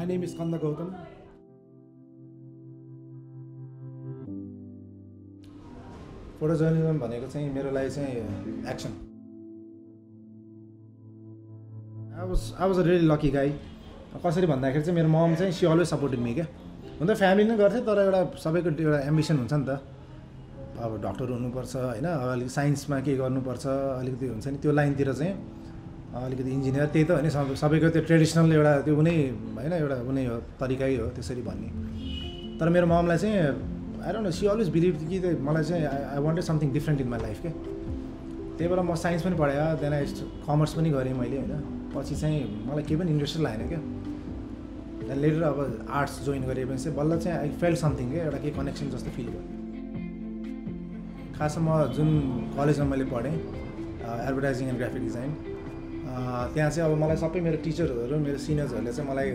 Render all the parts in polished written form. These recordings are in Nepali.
name is Kanda Gautam. Photojournalism भनेको चाहिँ मेरो लागि चाहिँ action. I was a really lucky guy. कसरी भन्दाखेरि चाहिँ मेरो मम चाहिँ she always supported me क्या. हुन त फ्यामिली नै गर्थ्यो तर एउटा सबैको एउटा एम्बिसन हुन्छ नि त. अब डक्टर हुनुपर्छ हैन, अलिकति साइन्समा के गर्नुपर्छ, अलिकति हुन्छ नि त्यो लाइनतिर चाहिँ अलिकति इन्जिनियर त्यही त हैन सबैको त्यो ट्रेडिसनल एउटा त्यो कुनै हैन एउटा कुनै हो तरिकै हो त्यसरी भन्ने. तर मेरो ममलाई चाहिँ I don't know, she always believed कि मलाई चाहिँ I wanted something different in my life के. त्यही भएर म साइन्स पनि पढाएँ, देन आई कमर्स पनि गरेँ मैले हैन. पछि चाहिँ मलाई केही पनि इन्ट्रेस्ट लागेन क्या. देन लेटर अब आर्ट्स जोइन गरेँ भने चाहिँ बल्ल चाहिँ आई फेल्ट समथिङ के एउटा केही कनेक्सन जस्तो फिल भयो. खासमा म जुन कलेजमा मैले पढेँ एडभर्टाइजिङ एन्ड ग्राफिक डिजाइन त्यहाँ चाहिँ अब मलाई सबै मेरो टिचरहरू मेरो सिनियर्सहरूले चाहिँ मलाई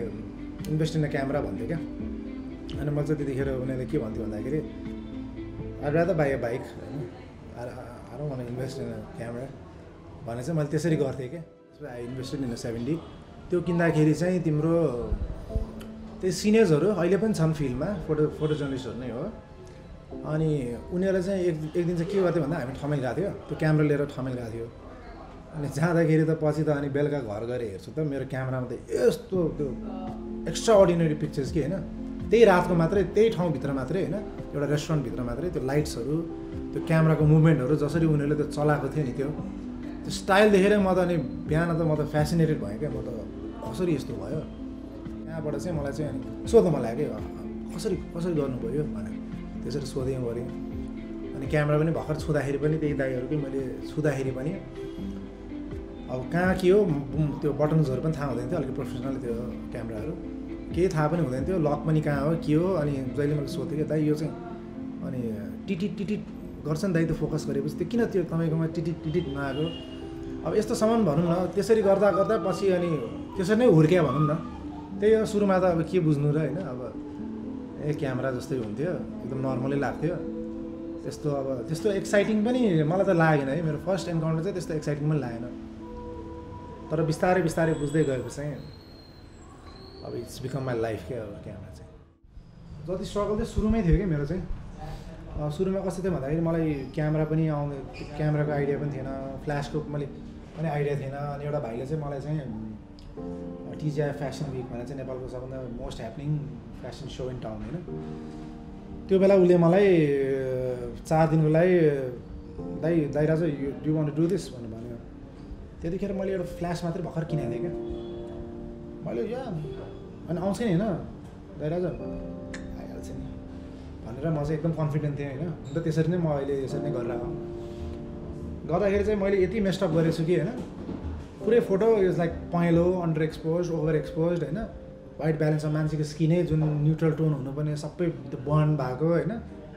इन्भेस्ट इन अ क्यामेरा भन्थ्यो क्या. अनि म चाहिँ त्यतिखेर उनीहरूले के भन्थ्यो भन्दाखेरि I rather buy a bike हैन, I don't want to invest in a camera भने चाहिँ मैले त्यसरी गर्थेँ क्या. I invested in a 70. त्यो किन्दाखेरि चाहिँ तिम्रो त्यो सिनियर्सहरू अहिले पनि छन् फिल्डमा फोटो जर्नलिस्टहरू नै हो. अनि उनीहरूले चाहिँ एक दिन चाहिँ के गर्थ्यो भन्दा हामी ठमेल गएको थियो, त्यो क्यामेरा लिएर ठमेल गएको थियो. अनि जाँदाखेरि त पछि त अनि बेलुका घर गएर हेर्छु त मेरो क्यामेरामा त यस्तो त्यो एक्स्ट्रा अर्डिनरी पिक्चर्स कि होइन. त्यही रातको मात्रै त्यही ठाउँभित्र मात्रै होइन, एउटा रेस्टुरेन्टभित्र मात्रै त्यो लाइट्सहरू त्यो क्यामेराको मुभमेन्टहरू जसरी उनीहरूले त्यो चलाएको थियो नि त्यो स्टाइल देखेर म त अनि बिहान त म त फेसिनेटेड भएँ क्या. म त कसरी यस्तो भयो त्यहाँबाट चाहिँ मलाई चाहिँ अनि सोध्नु मन लाग्यो कि कसरी गर्नुभयो भनेर त्यसरी सोधेँ गरेँ. अनि क्यामेरा पनि भर्खर छुँदाखेरि पनि त्यही दाइहरूकै मैले छुँदाखेरि पनि अब कहाँ के हो त्यो बटन्सहरू पनि थाहा हुँदैन थियो, अलिकति प्रोफेसनल त्यो क्यामेराहरू केही थाहा पनि हुँदैन थियो, लक पनि कहाँ हो के हो. अनि जहिले मैले सोधेँ कि दाइ यो चाहिँ अनि टिटिट गर्छ नि दाइ त्यो फोकस गरेपछि त्यो किन त्यो तपाईँकोमा टिटिट नआएको. अब यस्तो सामान भनौँ न त्यसरी गर्दा गर्दा पछि अनि त्यसरी नै हुर्क्या भनौँ न. त्यही हो सुरुमा त अब के बुझ्नु र होइन, अब क्यामेरा जस्तै हुन्थ्यो एकदम नर्मलै लाग्थ्यो. त्यस्तो एक्साइटिङ पनि मलाई त लागेन है. मेरो फर्स्ट एन्काउन्टर चाहिँ त्यस्तो एक्साइटिङ पनि लागेन. तर बिस्तारै बुझ्दै गएपछि चाहिँ अब इट्स बिकम माई लाइफ क्या. अब क्यामेरा चाहिँ जति स्ट्रगल चाहिँ सुरुमै थियो कि मेरो चाहिँ. सुरुमा कस्तो थियो भन्दाखेरि मलाई क्यामेरा पनि आउने क्यामेराको आइडिया पनि थिएन, फ्ल्यासको मैले पनि आइडिया थिएन. अनि एउटा भाइले चाहिँ मलाई चाहिँ टिजिआई फ्यासन विक भनेर चाहिँ नेपालको सबभन्दा most happening fashion show in town होइन, त्यो बेला उसले मलाई 4 दिनको लागि दाइ Raja you want to do this भनेर भन्यो. त्यतिखेर मैले एउटा फ्ल्यास मात्रै भर्खर किनेको थिएँ क्या. मैले अनि आउँछ नि होइन दाइ राजा आइहाल्छ नि भनेर म चाहिँ एकदम कन्फिडेन्ट थिएँ होइन. अन्त त्यसरी नै म अहिले यसरी नै गरिरहेको गर्दाखेरि चाहिँ मैले यति मेस्टअप गरेको छु कि होइन. पुरै फोटो इज लाइक पहेँलो, अन्डर एक्सपोज, ओभर एक्सपोज होइन. वाइट ब्यालेन्समा मान्छेको स्किनै जुन न्युट्रल टोन हुनुपर्ने सबै त्यो बर्न भएको होइन,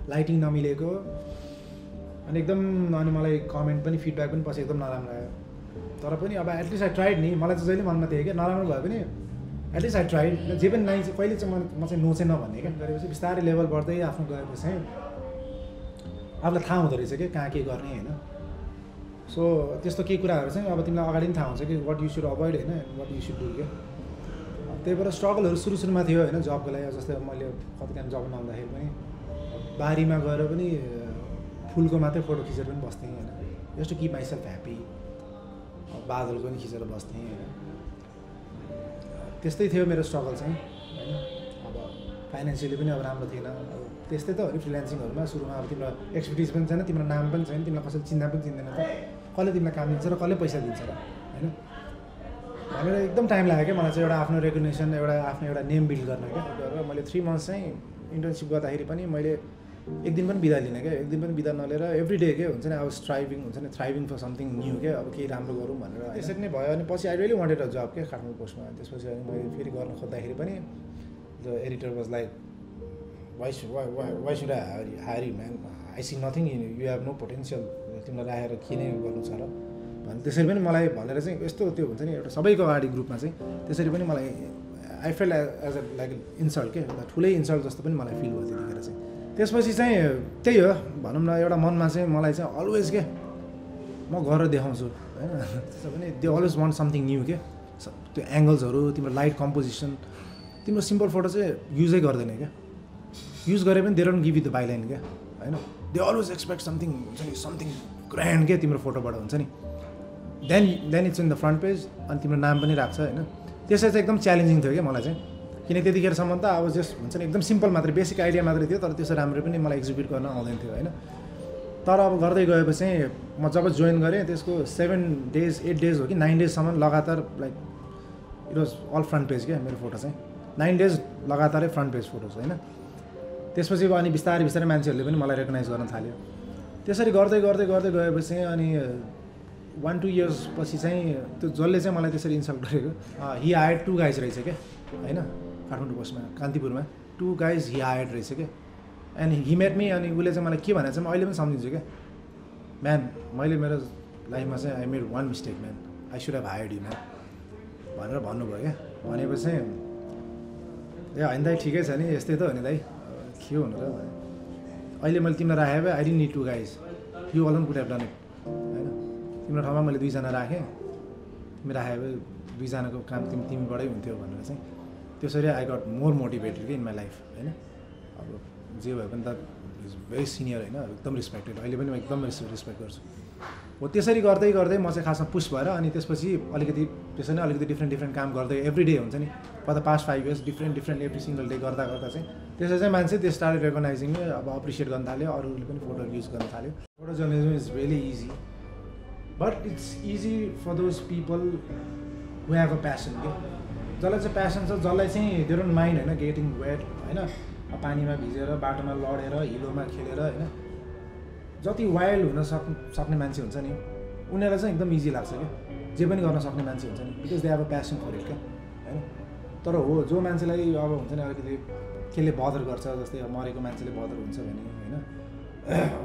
लाइटिङ नमिलेको. अनि एकदम अनि मलाई कमेन्ट पनि फिडब्याक पनि पछि एकदम नराम्रो आयो. तर पनि अब एटलिस्ट आई ट्राइड नि. मलाई चाहिँ जहिले मनमा थियो कि नराम्रो भए पनि एटलिस्ट आई ट्राइड. जे पनि नाइ चाहिँ कहिले चाहिँ म चाहिँ नो चाहिँ नभन्ने क्या. गरेपछि बिस्तारै लेभल बढ्दै आफ्नो गएपछि चाहिँ आफूलाई थाहा हुँदो रहेछ कि कहाँ के गर्ने होइन. सो त्यस्तो केही कुराहरू चाहिँ अब तिमीलाई अगाडि पनि थाहा हुन्छ कि वाट यु सुड अभोइड होइन, वाट यु सुड डु क्या. त्यही भएर स्ट्रगलहरू सुरुमा थियो होइन जबको लागि. जस्तै मैले कति टाइम जब नहुँदाखेरि पनि बारीमा गएर पनि फुलको मात्रै फोटो खिचेर पनि बस्थेँ होइन, just to keep myself happy. बादलको पनि खिचेर बस्थेँ होइन. त्यस्तै थियो मेरो स्ट्रगल चाहिँ होइन. अब फाइनेन्सियली पनि अब राम्रो थिएन. अब त्यस्तै त हो नि फ्रिल्यान्सिङहरूमा. सुरुमा अब तिम्रो एक्सपर्टिज पनि छैन, तिम्रो नाम पनि छैन, तिमीलाई कसैले चिन्दा पनि चिन्दैन त, कसले तिमीलाई काम दिन्छ र कसले पैसा दिन्छ र होइन भनेर एकदम टाइम लाग्यो क्या मलाई चाहिँ एउटा आफ्नो रेकग्नेसन एउटा नेम बिल्ड गर्न क्या. र मैले 3 मन्थ्स चाहिँ इन्टर्नसिप गर्दाखेरि पनि मैले एक दिन पनि बिदा लिनँ क्या. एक दिन पनि बिदा नलिएर एभ्री डे के हुन्छ नि अब स्ट्राइभिङ हुन्छ नि, थ्राइभिङ फर समथिङ न्यू क्या. अब केही राम्रो गरौँ भनेर त्यसरी नै भयो. अनि पछि आई रियली वान्टेड अ जब क्या काठमाडौँ पोस्टमा. त्यसपछि अनि मैले फेरि गर्न खोज्दाखेरि पनि the editor was like why should I hire you man, I see nothing in you have no potential, तिमीलाई राखेर के नै गर्नु छ र भने त्यसरी पनि मलाई भनेर चाहिँ यस्तो त्यो हुन्छ नि एउटा सबैको अगाडि ग्रुपमा चाहिँ त्यसरी पनि मलाई I fell as a like insult के ठुलै इन्सल्ट जस्तो पनि मलाई फिल भयो त्यतिखेर चाहिँ. त्यसपछि चाहिँ त्यही हो भनौँ न एउटा मनमा चाहिँ मलाई चाहिँ अलवेज के म गरेर देखाउँछु होइन. त्यसो भने they always want something new के. त्यो एङ्गल्सहरू तिम्रो लाइट कम्पोजिसन तिम्रो सिम्पल फोटो चाहिँ युजै गर्दैन क्या, युज गरे पनि they don't give you the byline क्या होइन, दे अलवेज एक्सपेक्ट समथिङ हुन्छ नि, समथिङ ग्रान्ड क्या तिम्रो फोटोबाट हुन्छ नि, then it's in the front page अनि तिम्रो नाम पनि राख्छ होइन। त्यसरी चाहिँ एकदम च्यालेन्जिङ थियो क्या मलाई चाहिँ, किन त्यतिखेरसम्म त अब जस्ट हुन्छ नि एकदम सिम्पल मात्रै बेसिक आइडिया मात्रै थियो, तर त्यसो राम्रो पनि मलाई एक्जिक्युट गर्न आउँदैन थियो होइन। तर अब गर्दै गएपछि चाहिँ म जब जोइन गरेँ त्यसको 7 days 8 days हो कि 9 daysसम्म लगातार like it was all front page क्या मेरो फोटो चाहिँ, 9 days लगातारै फ्रन्ट पेज फोटोज होइन। त्यसपछि अनि बिस्तारै बिस्तारै मान्छेहरूले पनि मलाई रेकगनाइज गर्न थाल्यो। त्यसरी गर्दै गर्दै गर्दै गएपछि अनि 1-2 years पछि चाहिँ त्यो जसले चाहिँ मलाई त्यसरी इन्सल्ट गरेको हि हायर्ड 2 guys रहेछ क्या होइन, काठमाडौँ पोस्टमा कान्तिपुरमा 2 guys हि हायर्ड रहेछ क्या, एन्ड हि मेट मी। अनि उसले चाहिँ मलाई के भनेको चाहिँ म अहिले पनि सम्झिन्छु क्या, म्यान मैले मेरो लाइफमा चाहिँ I made 1 mistake man, I should have hired you man भनेर भन्नुभयो क्या। भनेपछि चाहिँ ए होइन दाइ ठिकै छ नि, यस्तै त हो नि दाइ, के हुनु र अहिले मैले तिमीलाई राखेँ भए I didn't need 2 guys, you alone could have done it होइन। तिम्रो ठाउँमा मैले 2 जना राखेँ, तिमी राखेँ भए 2 जनाको काम तिमीबाटै हुन्थ्यो भनेर चाहिँ त्यसरी आई गट मोर मोटिभेटेड कि इन माई लाइफ होइन। अब जे भए पनि त इज भेरी सिनियर होइन, एकदम रिस्पेक्टेड, अहिले पनि म एकदम रिस्पेक्ट गर्छु। हो त्यसरी गर्दै गर्दै म चाहिँ खासमा पुस भएर अनि त्यसपछि अलिकति त्यसरी नै अलिकति डिफ्रेन्ट काम गर्दै एभ्री डे हुन्छ नि for the past 5 years different every single day गर्दा गर्दा चाहिँ त्यसरी चाहिँ मान्छे त्यो स्टार्ट रेकगनाइजिङ अब अप्रिसिएट गर्न थाल्यो, अरूले पनि फोटो युज गर्न थाल्यो। Photo journalism is really easy, but it's easy for those people who have a passion के, जसलाई चाहिँ प्यासन छ, जसलाई चाहिँ दे डोन्ट माइन्ड होइन गेटिङ वेट होइन, पानीमा भिजेर बाटोमा लडेर हिलोमा खेलेर होइन, जति वाइल्ड हुन सक्ने मान्छे हुन्छ नि उनीहरूलाई चाहिँ एकदम इजी लाग्छ क्या, जे पनि गर्न सक्ने मान्छे हुन्छ नि, because they have a passion for it क्या होइन। तर हो जो मान्छेलाई अब हुन्छ नि अलिकति केले बदर गर्छ, जस्तै अब मरेको मान्छेले बदर हुन्छ भने होइन,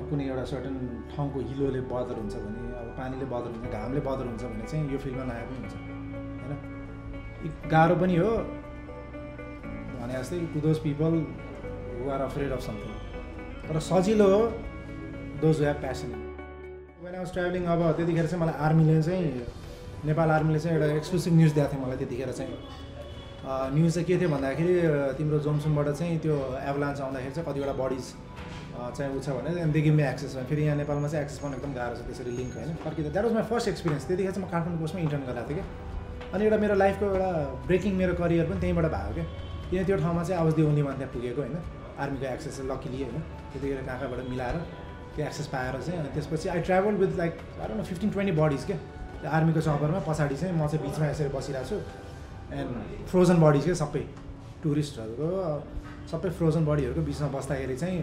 कुनै एउटा सर्टन ठाउँको हिलोले बदर हुन्छ भने, अब पानीले बदर हुन्छ, घामले बदर हुन्छ भने चाहिँ यो फिल्डमा नआए पनि हुन्छ होइन। गाह्रो पनि हो भने जस्तै to those people who are afraid of something, तर सजिलो हो those who have passion. When I was travelling अब त्यतिखेर चाहिँ मलाई आर्मीले चाहिँ नेपाल आर्मीले चाहिँ एउटा एक्सक्लुसिभ न्युज दिएको थियो मलाई त्यतिखेर चाहिँ। न्युज चाहिँ के थियो भन्दाखेरि तिम्रो जोमसुमबाट चाहिँ त्यो एभलान्स आउँदाखेरि चाहिँ कतिवटा बडिज चाहिँ उ छ भने दे गिभ मी एक्सेस, फेरि यहाँ नेपालमा चाहिँ एक्सेस पाउनु एकदम गाह्रो छ त्यसरी लिङ्क होइन। फर्किँदा that was my first experience. त्यतिखेर चाहिँ म काठमाडौँ पोस्टमा इन्टर्न गरेको थिएँ क्या, अनि एउटा मेरो लाइफको एउटा ब्रेकिङ मेरो करियर पनि त्यहीँबाट भएको क्या, किन त्यो ठाउँमा चाहिँ आवाज दिउने मान्छे पुगेको होइन, आर्मीको एक्सेस चाहिँ लकिली होइन, त्यतिखेर कहाँबाट मिलाएर त्यो एक्सेस पाएर चाहिँ। अनि त्यसपछि I travel with like I don't no 15-20 bodies क्या, त्यो आर्मीको चौपरमा पछाडि चाहिँ म चाहिँ बिचमा यसरी बसिरहेको छु, एन्ड फ्रोजन बडिज क्या सबै टुरिस्टहरूको सबै फ्रोजन बडीहरूको बिचमा बस्दाखेरि चाहिँ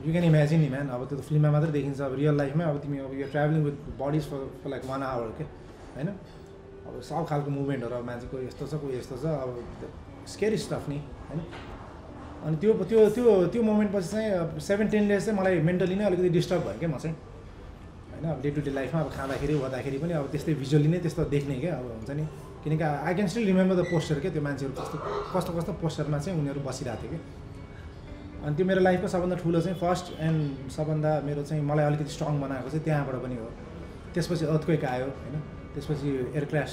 यु क्यान इमेजिन नि म्यान, अब त्यो त फिल्ममा मात्रै देखिन्छ, अब रियल लाइफमै अब तिमी अब यो travelling with buddies for like 1 hour क्या होइन। अब सब खालको मुभमेन्टहरू अब मान्छेको यस्तो छ कोही यस्तो छ, अब स्केरी स्टफ नि होइन। अनि त्यो त्यो त्यो त्यो मोमेन्ट पछि चाहिँ 7-10 days चाहिँ मलाई मेन्टली नै अलिकति डिस्टर्ब भयो क्या म चाहिँ होइन। अब डे टु डे लाइफमा अब खाँदाखेरि ओर्दाखेरि पनि अब त्यस्तै भिजुअली नै त्यस्तो देख्ने क्या अब हुन्छ नि, किनकि I can still remember the posture क्या, त्यो मान्छेहरू कस्तो कस्तो पोस्चरमा चाहिँ उनीहरू बसिरहेको थियो क्या। अनि त्यो मेरो लाइफको सबभन्दा ठुलो चाहिँ फर्स्ट एन्ड सबभन्दा मेरो चाहिँ मलाई अलिकति स्ट्रङ बनाएको चाहिँ त्यहाँबाट पनि हो। त्यसपछि अर्थक्वेक आयो होइन, त्यसपछि एयर क्रास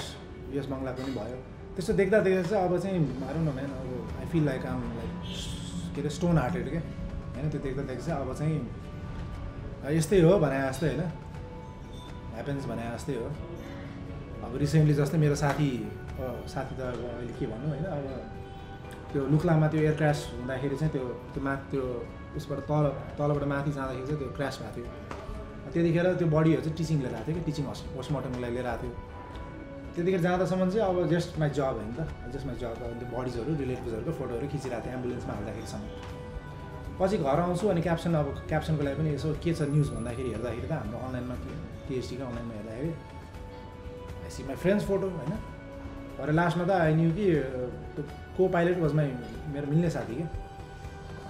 US बङ्गला पनि भयो। त्यस्तो देख्दा देख्दा चाहिँ अब चाहिँ आई डोन्ट नो म्यान, अब I feel like um like के अरे स्टोन हार्टेड क्या होइन। त्यो देख्दा देख्दा चाहिँ अब चाहिँ यस्तै हो भने जस्तै होइन, ह्यापन्स भने जस्तै हो। अब रिसेन्टली जस्तै मेरो साथी त अब अहिले के भन्नु होइन, अब त्यो लुक्लामा त्यो एयर क्रास हुँदाखेरि चाहिँ त्यो उसबाट तलबाट माथि जाँदाखेरि चाहिँ त्यो क्रास भएको थियो। त्यतिखेर त्यो बडीहरू चाहिँ टिचिङ लिएर आएको थियो कि, टिचिङ पोस्टमार्टमको लागि लिएर आएको थियो। त्यतिखेर जाँदासम्म चाहिँ अब जस्ट माई जब होइन त, जस्ट माई जब त्यो बडिजहरू रिलेटिभ्सहरूको फोटोहरू खिचिरहेको थियो एम्बुलेन्समा हाल्दाखेरिसम्म। पछि घर आउँछु अनि क्याप्सनको लागि पनि यसो के छ न्युज भन्दाखेरि हेर्दाखेरि त हाम्रो अनलाइनमा THDको अनलाइनमा हेर्दाखेरि I see my friend's photo होइन। भरे लास्टमा त आई न्यू कि त्यो को पाइलट वाज मेरो मिल्ने साथी क्या।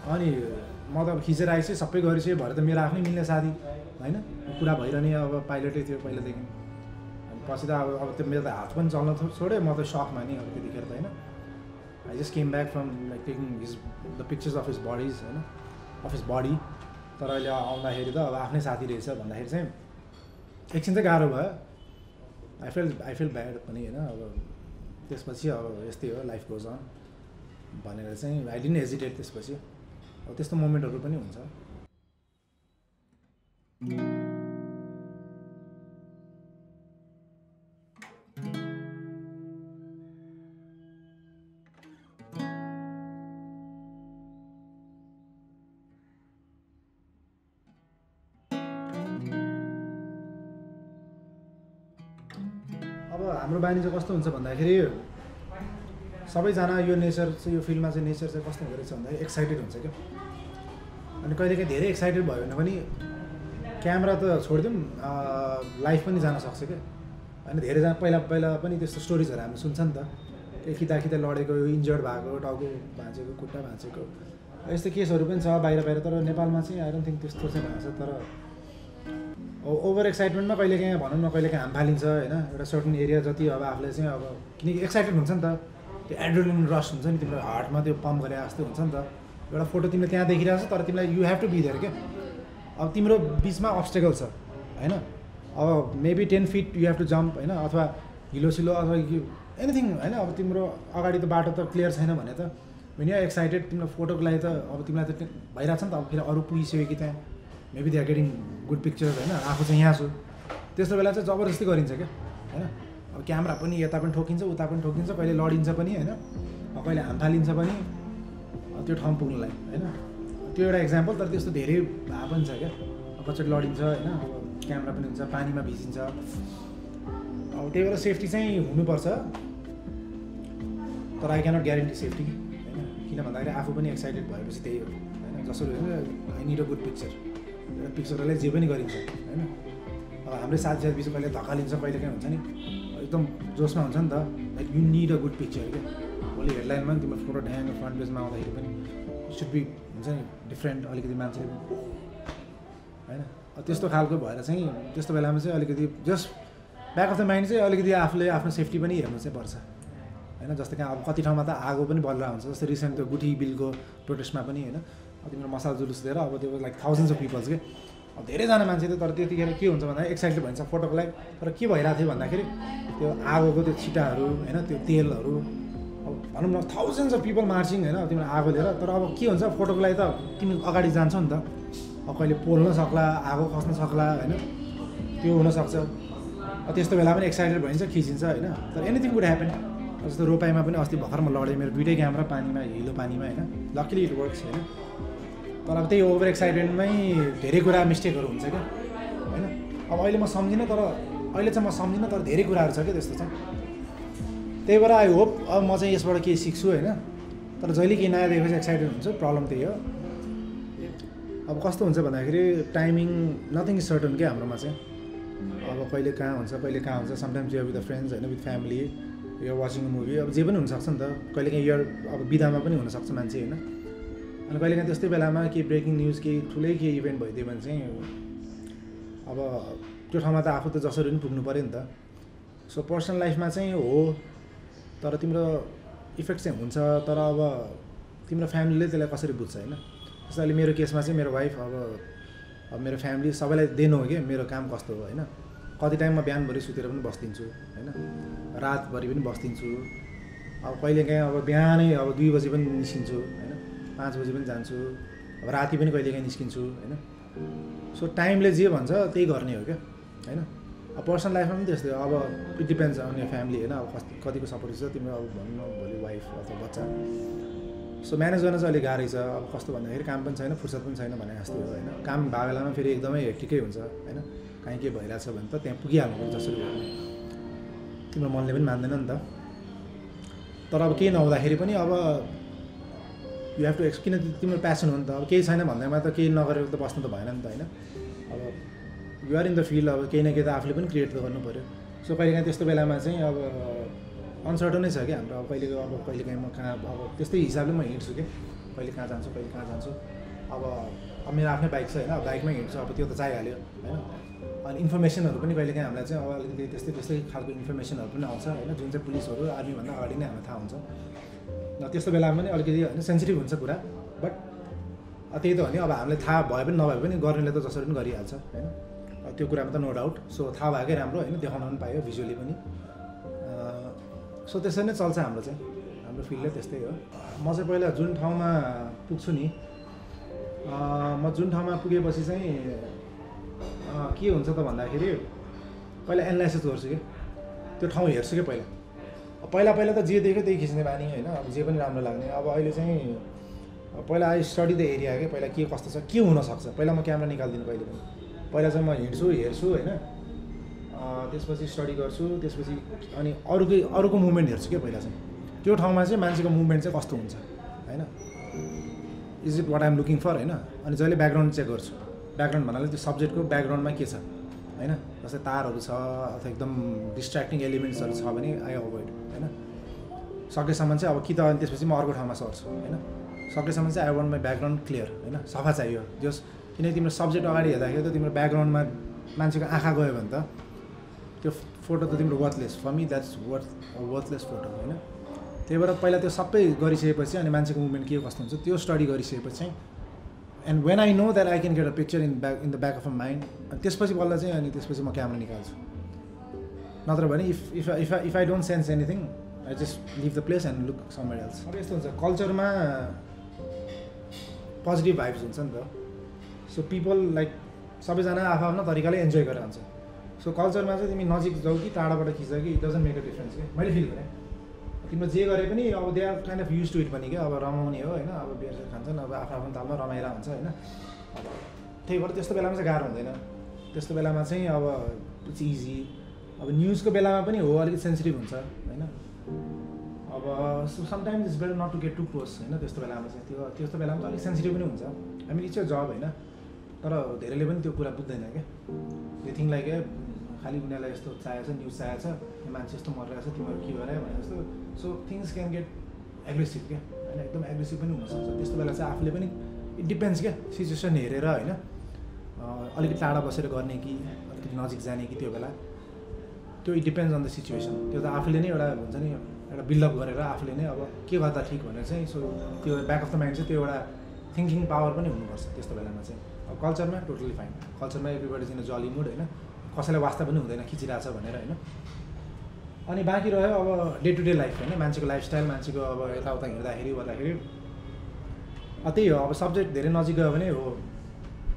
अनि म त अब खिचेर आइसकेँ सबै गरिसकेँ, भरे त मेरो आफ्नै मिल्ने साथी होइन, कुरा भइरहने अब पाइलटै थियो पहिलादेखि। अनि पछि त अब त्यो मेरो त हात पनि चल्न छोड्यो, म त सकमा नि अब त्यतिखेर त होइन। I just came back from like taking the pictures of his bodies होइन, अफ हिज बडी। तर अहिले आउँदाखेरि त अब आफ्नै साथी रहेछ भन्दाखेरि चाहिँ एकछिन चाहिँ गाह्रो भयो। आई फिल ब्याड पनि होइन। अब त्यसपछि अब यस्तै हो, लाइफ गोज अन भनेर चाहिँ आई डिडन्ट हेजिटेट। त्यसपछि अब त्यस्तो मोमेन्टहरू पनि हुन्छ। अब हाम्रो बानी चाहिँ कस्तो हुन्छ भन्दाखेरि सबैजना यो नेचर चाहिँ यो फिल्डमा चाहिँ नेचर चाहिँ कस्तो हुँदो रहेछ भन्दाखेरि एक्साइटेड हुन्छ क्या। अनि कहिलेकाहीँ धेरै एक्साइटेड भयो भने पनि क्यामेरा त छोडिदिउँ लाइफ पनि जान सक्छ क्या। अनि धेरैजना पहिला पहिला पनि त्यस्तो स्टोरिजहरू हामी सुन्छ नि त, खिता खिता लडेको, इन्जर्ड भएको, टाउको भाँचेको, खुट्टा भाँचेको, यस्तो केसहरू पनि छ बाहिर बाहिर। तर नेपालमा चाहिँ आई डोन्ट थिङ्क त्यस्तो चाहिँ भएको छ। तर ओभर एक्साइटमेन्टमा कहिलेकाहीँ भनौँ न कहिलेकाहीँ हाम फालिन्छ होइन, एउटा सर्टन एरिया जति अब आफूले चाहिँ अब किनकि एक्साइटेड हुन्छ नि त, त्यो एड्रिनलिन रस हुन्छ नि तिम्रो हार्टमा, त्यो पम्प गरे जस्तो हुन्छ नि त। एउटा फोटो तिमीले त्यहाँ देखिरहेको छ तर तिमीलाई you have to be there क्या। अब तिम्रो बिचमा अब्स्टेकल छ होइन, अब maybe 10 feet you have to jump होइन, अथवा हिलो सिलो अथवा एनिथिङ होइन। अब तिम्रो अगाडि त बाटो त क्लियर छैन भने त वेन यु आर एक्साइटेड तिम्रो फोटोको लागि त अब तिमीलाई त भइरहेको छ नि त। अब फेरि अरू पुगिसक्यो कि त्यहाँ maybe they are getting good pictures होइन, आफू चाहिँ यहाँ छु, त्यस्तो बेला चाहिँ जबरजस्ती गरिन्छ क्या होइन। अब क्यामेरा पनि यता पनि ठोकिन्छ उता पनि ठोकिन्छ, कहिले लडिन्छ पनि होइन, कहिले हाम फालिन्छ पनि त्यो ठाउँ पुग्नुलाई होइन। त्यो एउटा इक्जाम्पल। तर त्यस्तो धेरै भए पनि छ क्या, कचोटि लडिन्छ होइन, अब क्यामेरा पनि हुन्छ, पानीमा भिजिन्छ। अब त्यही भएर सेफ्टी चाहिँ हुनुपर्छ, तर आई क्यानट ग्यारेन्टी सेफ्टी होइन। किन भन्दाखेरि आफू पनि एक्साइटेड भएपछि त्यही हो होइन। जसरी I need a good picture, एउटा पिक्चरलाई जे पनि गरिन्छ होइन। अब हाम्रै साथीहरू बिच कहिले धकालिन्छ, कहिलेकाहीँ हुन्छ नि एकदम जोसमा हुन्छ नि त, like you need a good picture क्या। भोलि हेडलाइनमा पनि तिम्रो फोटो ढ्याङ फ्रन्ट पेजमा आउँदाखेरि पनि सुड बी हुन्छ नि डिफ्रेन्ट अलिकति मान्छेले होइन। त्यस्तो खालको भएर चाहिँ त्यस्तो बेलामा चाहिँ अलिकति just back of the mind चाहिँ अलिकति आफूले आफ्नो सेफ्टी पनि हेर्नु चाहिँ पर्छ होइन। जस्तै कहाँ अब कति ठाउँमा त आगो पनि बलिरहेको हुन्छ, जस्तै रिसेन्ट त्यो गुठी बिलको प्रोटेस्टमा पनि होइन। अब तिम्रो मसाला जुलुस दिएर अब त्यो लाइक थाउजन्ड्स अफ पिपल्स के, अब धेरैजना मान्छे थियो। तर त्यतिखेर के हुन्छ भन्दाखेरि एक्साइटेड भइन्छ फोटोको लागि। तर के भइरहेको थियो भन्दाखेरि त्यो आगोको त्यो छिटाहरू होइन, त्यो तेलहरू, अब भनौँ न थाउजन्ड्स अफ पिपल मार्चिङ होइन तिम्रो आगो लिएर। तर अब के हुन्छ फोटोको लागि त तिमी अगाडि जान्छौ नि त, अब कहिले पोल्न सक्ला, आगो खस्न सक्ला होइन, त्यो हुनसक्छ। त्यस्तो बेला पनि एक्साइटेड भइन्छ, खिचिन्छ होइन। तर एनिथिङ वुड ह्यापन। जस्तो रोपाइमा पनि अस्ति भर्खर म लडेँ, मेरो दुइटै क्यामेरा पानीमा, हिलो पानीमा होइन, लकिली इट वर्क्स होइन। तर अब त्यही ओभर एक्साइटेडमै धेरै कुरा मिस्टेकहरू हुन्छ क्या होइन। अब अहिले म सम्झिनँ, तर अहिले चाहिँ म सम्झिनँ, तर धेरै कुराहरू छ क्या त्यस्तो चाहिँ। त्यही भएर आई होप अब म चाहिँ यसबाट केही सिक्छु होइन। तर जहिले केही नयाँ देखेपछि एक्साइटेड हुन्छु, प्रब्लम त्यही हो। अब कस्तो हुन्छ भन्दाखेरि टाइमिङ नथिङ इज सर्टन क्या हाम्रोमा चाहिँ। अब कहिले कहाँ हुन्छ, कहिले कहाँ हुन्छ। Sometimes you are with the friends होइन, with family, you are watching a movie, अब जे पनि हुनसक्छ नि त। कहिलेकाहीँ यो अब बिदामा पनि हुनसक्छ मान्छे होइन। अनि कहिलेकाहीँ त्यस्तै बेलामा केही ब्रेकिङ न्युज, केही ठुलै केही इभेन्ट भइदियो भने चाहिँ अब त्यो ठाउँमा त आफू त जसरी पनि पुग्नु पऱ्यो नि त। सो पर्सनल लाइफमा चाहिँ हो, तर तिम्रो इफेक्ट चाहिँ हुन्छ। तर अब तिम्रो फ्यामिलीले त्यसलाई कसरी बुझ्छ होइन। जस्तो अहिले मेरो केसमा चाहिँ मेरो वाइफ, अब मेरो फ्यामिली सबैलाई दिनु हो कि मेरो काम कस्तो हो होइन। कति टाइममा बिहानभरि सुतेर पनि बस्दिन्छु होइन, रातभरि पनि बस्दिन्छु। अब कहिलेकाहीँ अब बिहानै अब 2 बजी पनि निस्किन्छु होइन, 5 बजी पनि जान्छु, अब राति पनि कहिलेकाहीँ निस्किन्छु होइन। सो टाइमले जे भन्छ त्यही गर्ने हो क्या होइन। अब पर्सनल लाइफमा पनि त्यस्तै हो। अब इट डिपेन्ड्स अन यो फ्यामिली होइन, अब कतिको सपोर्ट छ तिम्रो, अब भनौँ न भोलि वाइफ अथवा बच्चा। सो म्यानेज गर्न चाहिँ अलिक गाह्रै छ। अब कस्तो भन्दाखेरि काम पनि छैन, फुर्सद पनि छैन भने जस्तो हो होइन। काम भएको बेलामा फेरि एकदमै हेक्टिकै हुन्छ होइन। काहीँ के भइरहेछ भने त त्यहाँ पुगिहाल्नु पर्छ जसरी भयो, तिम्रो मनले पनि मान्दैन नि त। तर अब केही नहुँदाखेरि पनि अब यु हेभ टु किन तिम्रो प्यासन हो नि त। अब केही छैन भन्दैमा त केही नगरेर त बस्नु त भएन नि त होइन। अब युआर इन द फिल्ड, अब केही न केही त आफूले पनि क्रिएट त गर्नु पऱ्यो। सो कहिलेकाहीँ त्यस्तो बेलामा चाहिँ अब अनसर्टनै छ क्या हाम्रो। अब कहिलेकाहीँ म कहाँ अब त्यस्तै हिसाबले म हिँड्छु कि कहिले कहाँ जान्छु, कहिले कहाँ जान्छु। अब मेरो आफ्नै बाइक छ होइन, बाइकमै हिँड्छु। अब त्यो त चाहिहाल्यो होइन। अनि इन्फर्मेसनहरू पनि कहिलेकाहीँ हामीलाई चाहिँ अब अलिकति त्यस्तै खालको इन्फर्मेसनहरू पनि आउँछ होइन, जुन चाहिँ पुलिसहरू आर्मीभन्दा अगाडि नै हामीलाई थाहा हुन्छ। र त्यस्तो बेलामा पनि अलिकति होइन सेन्सिटिभ हुन्छ कुरा। बट त्यही त हो नि, अब हामीलाई थाहा भए पनि नभए पनि गर्नेले त जसरी पनि गरिहाल्छ होइन। त्यो कुरामा त नो डाउट। सो थाहा भएकै राम्रो होइन, देखाउन पनि पायो भिजुअली पनि। सो त्यसरी नै चल्छ हाम्रो चाहिँ, हाम्रो फिल्डै त्यस्तै हो। म चाहिँ पहिला जुन ठाउँमा पुग्छु नि, म जुन ठाउँमा पुगेपछि चाहिँ के हुन्छ त भन्दाखेरि पहिला एनालाइसिस गर्छु कि त्यो ठाउँ हेर्छु कि पहिला त जे देख्यो त्यही खिच्ने बानी होइन, अब जे पनि राम्रो लाग्ने। अब अहिले चाहिँ पहिला आई स्टडी द एरिया के पहिला के कस्तो छ के हुनसक्छ, पहिला म क्यामेरा निकाल्दिनँ कहिले पनि। पहिला चाहिँ म हिँड्छु हेर्छु होइन, त्यसपछि स्टडी गर्छु, त्यसपछि अनि अरूको मुभमेन्ट हेर्छु क्या पहिला चाहिँ, त्यो ठाउँमा चाहिँ मान्छेको मुभमेन्ट चाहिँ कस्तो हुन्छ होइन, is it what I'm looking for होइन। अनि जहिले ब्याकग्राउन्ड चेक गर्छु, ब्याकग्राउन्ड भन्नाले त्यो सब्जेक्टको ब्याकग्राउन्डमा के छ होइन, जस्तै तारहरू छ अथवा एकदम डिस्ट्र्याक्टिङ एलिमेन्ट्सहरू छ भने आई अभोइड होइन। सकेसम्म चाहिँ अब कि त अनि त्यसपछि म अर्को ठाउँमा सर्छु होइन, सकेसम्म चाहिँ I want my background clear होइन, सफा चाहियो जस, किनकि तिम्रो सब्जेक्ट अगाडि हेर्दाखेरि त तिम्रो ब्याकग्राउन्डमा मान्छेको आँखा गयो भने त त्यो फोटो त तिम्रो worthless, for me that's worthless photo होइन। त्यही भएर पहिला त्यो सबै गरिसकेपछि अनि मान्छेको मुभमेन्ट के कस्तो हुन्छ त्यो स्टडी गरिसकेपछि चाहिँ, and when I know that I can get a picture in the back of a mind, अनि त्यसपछि बल्ल चाहिँ अनि त्यसपछि म क्यामेरा निकाल्छु। नत्र भने if I don't sense anything I just leave the place and look somewhere else. अब यस्तो हुन्छ कल्चरमा पोजिटिभ भाइब्स हुन्छ नि त, सो पिपल लाइक सबैजना आफ्नो तरिकाले इन्जोय गरेर हुन्छ। सो कल्चरमा चाहिँ तिमी नजिक जाऊ कि टाढाबाट खिच कि it doesn't make a difference कि मैले फिल गरेँ। तिम्रो जे गरे पनि अब they are kind of use to it पनि क्या, अब रमाउने हो होइन, अब बियर खान्छन्, अब आफ्नो तालमा रमाइरा हुन्छ होइन। अब त्यही भएर त्यस्तो बेलामा चाहिँ गाह्रो हुँदैन, त्यस्तो बेलामा चाहिँ अब इट्स इजी। अब न्युजको बेलामा पनि हो अलिकति सेन्सिटिभ हुन्छ होइन, अब sometimes it's better not to get too close होइन। त्यस्तो बेलामा चाहिँ त्यस्तो बेलामा चाहिँ अलिक सेन्सिटिभ पनि हुन्छ, हामी इट्स अ जब होइन, तर धेरैले पनि त्यो कुरा बुझ्दैन क्या। दे थिङ्क लाइक खालि उनीहरूलाई यस्तो चाहिएको छ, न्युज चाहिएको छ, मान्छे यस्तो मरिरहेको छ, तिमीहरू के गरे भने जस्तो। So things can get aggressive क्या होइन, एकदम एग्रेसिभ पनि हुनसक्छ। त्यस्तो बेला चाहिँ आफूले पनि इट डिपेन्ड्स क्या, सिचुएसन हेरेर होइन, अलिकति टाढा बसेर गर्ने कि अलिकति नजिक जाने कि त्यो बेला, त्यो it depends on the situation. त्यो त आफूले नै एउटा हुन्छ नि एउटा बिल्डअप गरेर आफूले नै अब के गर्दा ठिक भनेर चाहिँ, सो त्यो ब्याक अफ द माइन्ड चाहिँ त्यो एउटा थिङ्किङ पावर पनि हुनुपर्छ त्यस्तो बेलामा चाहिँ। अब कल्चरमा टोटली फाइन, कल्चरमा एभ्रीबडी इन जली मुड होइन, कसैलाई वास्ता पनि हुँदैन खिचिरहेछ भनेर होइन। अनि बाँकी रह्यो अब डे टु डे लाइफ होइन, मान्छेको लाइफस्टाइल, मान्छेको अब यताउता हिँड्दाखेरि गर्दाखेरि त्यही हो। अब सब्जेक्ट धेरै नजिक गयो भने हो,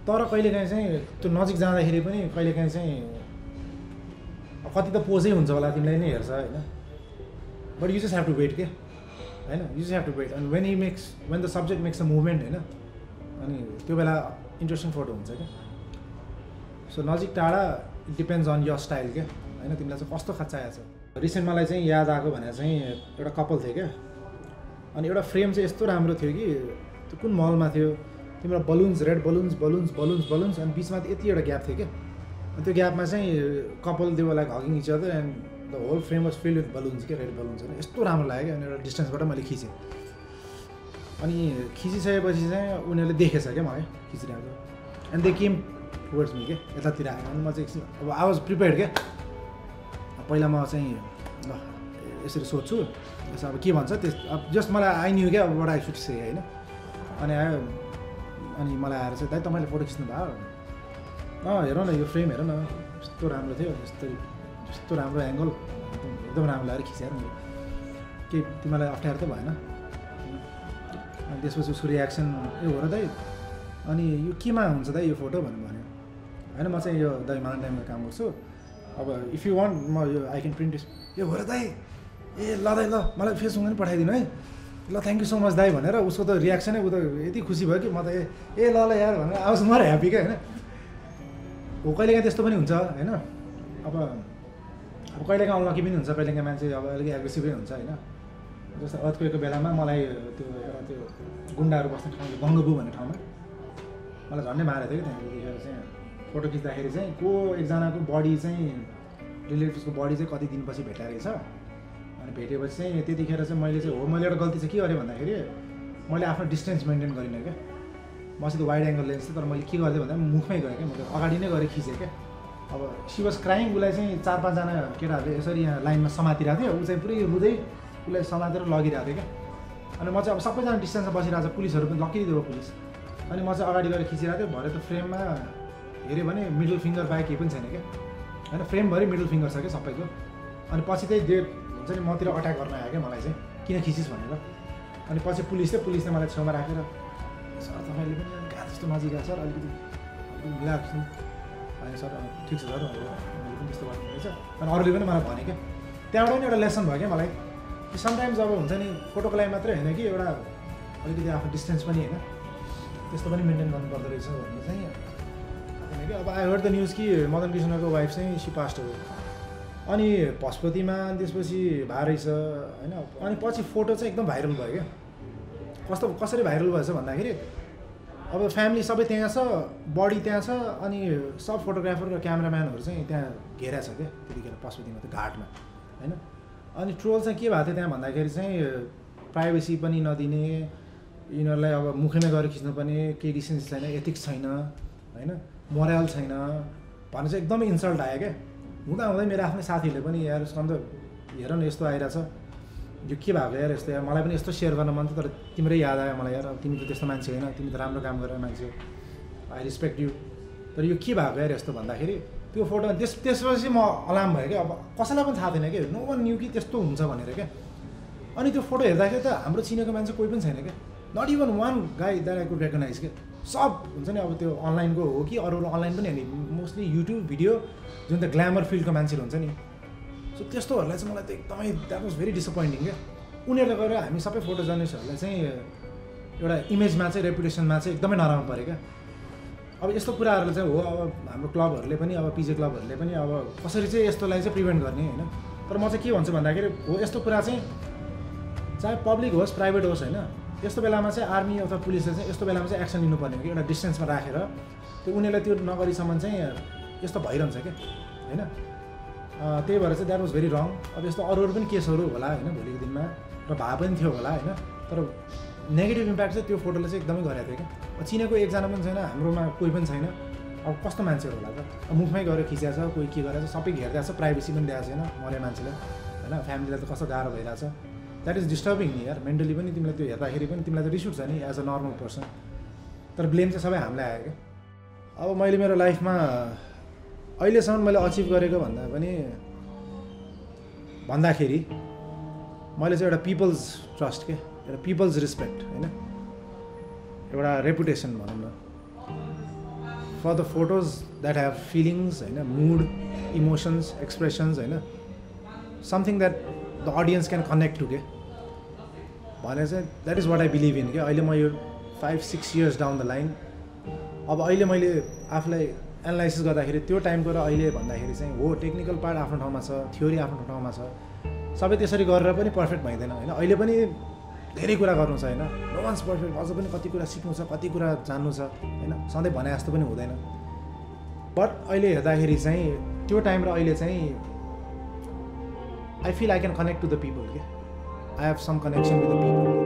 तर कहिलेकाहीँ चाहिँ त्यो नजिक जाँदाखेरि पनि कहिलेकाहीँ चाहिँ कति त पोजै हुन्छ होला, तिमीलाई नै हेर्छ होइन, but you just have to wait के होइन, you just have to wait. अनि when the subject makes a movement होइन, अनि त्यो बेला इन्ट्रेस्टिङ फोटो हुन्छ क्या। सो नजिक टाढा it depends on your style क्या होइन, तिमीलाई चाहिँ कस्तो खाँचा आएको छ। रिसेन्ट मलाई चाहिँ याद आएको भनेर चाहिँ एउटा कपाल थियो क्या, अनि एउटा फ्रेम चाहिँ यस्तो राम्रो थियो कि त्यो कुन मलमा थियो, तिम्रो बलुन्स रेड बलुन्स अनि बिचमा यति एउटा ग्याप थियो क्या, अनि त्यो ग्यापमा चाहिँ कपाल they were like hugging each other and the whole frame was filled with balloons क्या, रेड बलुन्स होइन। यस्तो राम्रो लाग्यो क्या, अनि एउटा डिस्टेन्सबाट मैले खिचेँ, अनि खिचिसकेपछि चाहिँ उनीहरूले देखेछ क्या मलाई खिचिरहेको, and they came towards me क्या, यतातिर आयो। अनि म चाहिँ एकछिन अब आई वाज प्रिपेयर्ड क्या, पहिला म चाहिँ ल यसरी सोध्छु यसो अब के भन्छ त्यस, अब जस्ट मलाई आई न्यू क्या अब आई सुट से होइन। अनि आयो अनि मलाई आएर चाहिँ दाइ तपाईँले फोटो खिच्नु भयो, हेर न यो फ्रेम हेर न यस्तो राम्रो थियो, यस्तो राम्रो एङ्गल, एकदम राम्रो लागेर खिचेर नि, के तिमीलाई अप्ठ्यारो त भएन। अनि त्यसपछि उसको रियाक्सन ए हो र दाइ, अनि यो केमा हुन्छ दाइ यो फोटो भन्नु भन्यो होइन। म चाहिँ यो दाइ माउन्ट टाइममा काम गर्छु, अब इफ यु वान्ट म यो आई क्यान प्रिन्ट यो हो र दाइ, ए ल दाइ ल मलाई फेसबुकमा पनि पठाइदिनु है, ल थ्याङ्क यू सो मच दाइ भनेर उसको त रियाक्सनै ऊ त यति खुसी भयो कि म त ए ल यार भनेर आवाज म ह्याप्पी क्या होइन। हो कहिलेकाहीँ त्यस्तो पनि हुन्छ होइन, अब कहिलेकाहीँ अनलकी पनि हुन्छ, कहिलेकाहीँ मान्छे अब अलिकति एग्रेसिभै हुन्छ होइन। जस्तो अर्थक्वेकको बेलामा मलाई त्यो एउटा त्यो गुन्डाहरू बस्ने ठाउँ गङ्गबु भन्ने ठाउँमा मलाई झन्डै मारेको थियो कि त्यहाँनिर देखेर चाहिँ फोटो खिच्दाखेरि चाहिँ को एकजनाको बडी चाहिँ रिलेटिभ्सको बडी चाहिँ कति दिनपछि भेटाएर रहेछ। अनि भेटेपछि चाहिँ त्यतिखेर चाहिँ मैले एउटा गल्ती चाहिँ के गरेँ भन्दाखेरि मैले आफ्नो डिस्टेन्स मेन्टेन गरिनँ क्या, मसित वाइड एङ्गल लेन्स थियो, तर मैले के गरेँ भन्दा मुखमै गएँ क्या, मैले अगाडि नै गरेर खिचेँ क्या। अब सी वाज क्राइङ, उसलाई चाहिँ 4-5जना केटाहरूले यसरी यहाँ लाइनमा समातिरहेको थियो, ऊ चाहिँ पुरै रुँदै उसलाई समातेर लगिरहेको थियो क्या। अनि म चाहिँ अब सबैजना डिस्टेन्समा बसिरहेको छ, पुलिसहरू पनि लकिदियो पुलिस, अनि म चाहिँ अगाडि गएर खिचिरहेको थिएँ। भरे त फ्रेममा हेऱ्यो भने मिडल फिङ्गर बाहेक केही पनि छैन क्या होइन, फ्रेमभरि मिडल फिङ्गर छ क्या सबैको। अनि पछि चाहिँ हुन्छ नि मतिर अट्याक गर्न आयो क्या मलाई चाहिँ किन खिचिस् भनेर। अनि पछि पुलिसले मलाई छेउमा राखेर सर तपाईँले पनि कहाँ त्यस्तो नजिक आएको सर अलिकति मिलाएको छु अनि सर ठिक छ सर मैले पनि त्यस्तो गर्नुहुँदैछ। अनि अरूले पनि मलाई भने क्या त्यहाँबाट पनि एउटा लेसन भयो क्या मलाई कि समटाइम्स अब हुन्छ नि फोटोको लागि मात्रै होइन कि एउटा अलिकति आफ्नो डिस्टेन्स पनि होइन त्यस्तो पनि मेन्टेन गर्नुपर्दो रहेछ भन्ने चाहिँ होइन कि। अब आई हर्ड द न्युज कि मदन कृष्णको वाइफ चाहिँ सी पास्ट हो अनि पशुपतिमा अनि त्यसपछि भए रहेछ होइन। अनि पछि फोटो चाहिँ एकदम भाइरल भयो क्या। कसरी भाइरल भएछ भन्दाखेरि अब फ्यामिली सबै त्यहाँ छ बडी त्यहाँ छ अनि सब फोटोग्राफर र क्यामेराम्यानहरू चाहिँ त्यहाँ घेरा छ क्या त्यतिखेर पशुपतिमा त्यो घाटमा होइन। अनि ट्रोल चाहिँ के भएको थियो त्यहाँ भन्दाखेरि चाहिँ प्राइभेसी पनि नदिने यिनीहरूलाई अब मुखैमा गएर खिच्नुपर्ने केही डिसेन्स छैन एथिक्स छैन होइन मोरल छैन भने चाहिँ एकदमै इन्सल्ट आयो क्या। हुँदै मेरो आफ्नै साथीहरूले पनि यार सन्त हेर न यस्तो आइरहेछ यो के भएको यार यस्तो यार मलाई पनि यस्तो सेयर गर्न मन थियो तर तिम्रै याद आयो मलाई यार अब तिमी त त्यस्तो मान्छे होइन तिमी त राम्रो काम गरेर मान्छे आई रिस्पेक्ट यु तर यो के भएको यार यस्तो भन्दाखेरि त्यो फोटो त्यसपछि म अलार्म भयो क्या। अब कसैलाई पनि थाहा थिएन क्या नो वान न्यू कि त्यस्तो हुन्छ भनेर क्या। अनि त्यो फोटो हेर्दाखेरि त हाम्रो चिनेको मान्छे कोही पनि छैन क्या नट इभन वान गाई द्याट आई कुड रेकगनाइज क्या। सब हुन्छ नि अब त्यो अनलाइनको हो कि अरू अनलाइन पनि होइन मोस्टली युट्युब भिडियो जुन त ग्ल्यामर फिल्डको मान्छेहरू हुन्छ नि सो त्यस्तोहरूलाई चाहिँ मलाई त एकदमै द्याट वाज भेरी डिसपोइन्टिङ क्या। उनीहरूले गएर हामी सबै फोटो जर्नलिस्टहरूलाई चाहिँ एउटा इमेजमा चाहिँ रेपुटेसनमा चाहिँ एकदमै नराम्रो पऱ्यो क्या। अब यस्तो कुराहरूले चाहिँ हो अब हाम्रो क्लबहरूले पनि अब पिजे क्लबहरूले पनि अब कसरी चाहिँ यस्तोलाई चाहिँ प्रिभेन्ट गर्ने होइन। तर म चाहिँ के भन्छु भन्दाखेरि हो यस्तो कुरा चाहिँ चाहे पब्लिक होस् प्राइभेट होस् होइन यस्तो बेलामा चाहिँ आर्मी अथवा पुलिसले चाहिँ यस्तो बेलामा चाहिँ एक्सन लिनुपर्ने हो कि एउटा डिस्टेन्समा राखेर त्यो उनीहरूले त्यो नगरीसम्म चाहिँ यस्तो भइरहन्छ क्या होइन। त्यही भएर चाहिँ द्याट वाज भेरी रङ। अब यस्तो अरू पनि केसहरू होला होइन भोलिको दिनमा र भए पनि थियो होला होइन तर नेगेटिभ इम्प्याक्ट चाहिँ त्यो फोटोले चाहिँ एकदमै गरेको थियो क्या। चिनेको एकजना पनि छैन हाम्रोमा कोही पनि छैन अब कस्तो मान्छेहरू होला त मुखमै गएर खिचिएको छ कोही के गरेको छ सबै घेरिरहेको छ प्राइभेसी पनि दिएको छैन मरे मान्छेलाई होइन फ्यामिलीलाई त कस्तो गाह्रो भइरहेछ द्याट इज डिस्टर्बिङ नि यार मेन्टली पनि तिमीलाई त्यो हेर्दाखेरि पनि तिमीलाई त रिस उठ्छ नि एज अ नर्मल पर्सन तर ब्लेम चाहिँ सबै हामीलाई आयो क्या। अब मैले मेरो लाइफमा अहिलेसम्म मैले अचिभ गरेको भन्दाखेरि मैले चाहिँ एउटा पिपल्स ट्रस्ट के एउटा पिपल्स रिस्पेक्ट होइन एउटा रेपुटेसन भनौँ न for the photos that have feelings होइन मुड इमोसन्स एक्सप्रेसन्स होइन something that the audience can connect to के भने चाहिँ that is what I believe in के। अहिले म यो 5-6 years डाउन द लाइन अब अहिले मैले आफूलाई एनालाइसिस गर्दाखेरि त्यो टाइमको र अहिले भन्दाखेरि चाहिँ हो टेक्निकल पार्ट आफ्नो ठाउँमा छ थ्योरी आफ्नो ठाउँमा छ सबै त्यसरी गरेर पनि पर्फेक्ट भइँदैन होइन। अहिले पनि धेरै कुरा गर्नु छ होइन नो वान्स पर्फेक्ट अझ पनि कति कुरा सिक्नु छ कति कुरा जान्नु छ होइन सधैँ भने जस्तो पनि हुँदैन। बट अहिले हेर्दाखेरि चाहिँ त्यो टाइम र अहिले चाहिँ I feel I can connect to the people के I have some connection with the people.